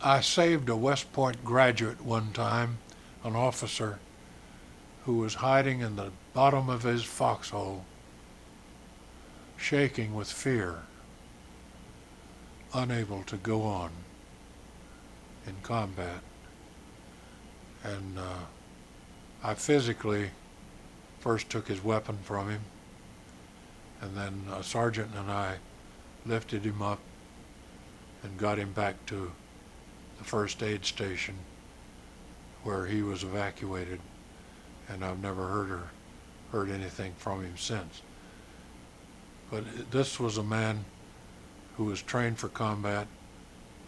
I saved a West Point graduate one time, an officer who was hiding in the bottom of his foxhole, shaking with fear, unable to go on in combat. And I physically first took his weapon from him, and then a sergeant and I lifted him up and got him back to the first aid station where he was evacuated, and I've never heard anything from him since. But this was a man who was trained for combat,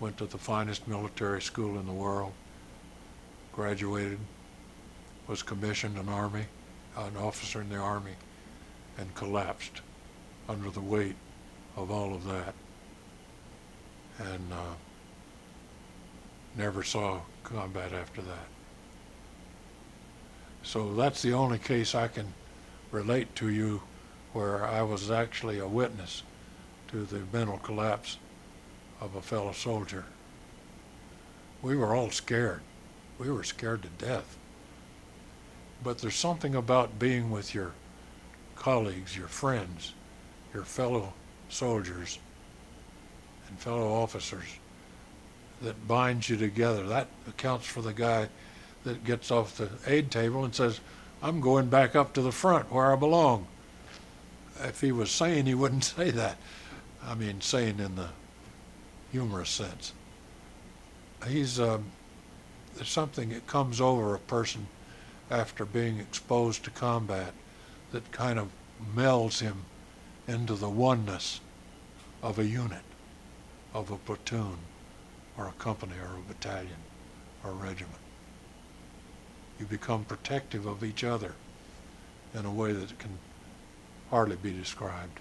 went to the finest military school in the world, graduated, was commissioned an officer in the Army, and collapsed under the weight of all of that, and never saw combat after that. So that's the only case I can relate to you where I was actually a witness to the mental collapse of a fellow soldier. We were all scared. We were scared to death. But there's something about being with your colleagues, your friends, your fellow soldiers and fellow officers that binds you together. That accounts for the guy that gets off the aid table and says, I'm going back up to the front where I belong. If he was sane, he wouldn't say that. I mean, sane in the humorous sense. There's something that comes over a person after being exposed to combat that kind of melds him into the oneness of a unit, of a platoon, or a company, or a battalion, or a regiment. You become protective of each other in a way that can hardly be described.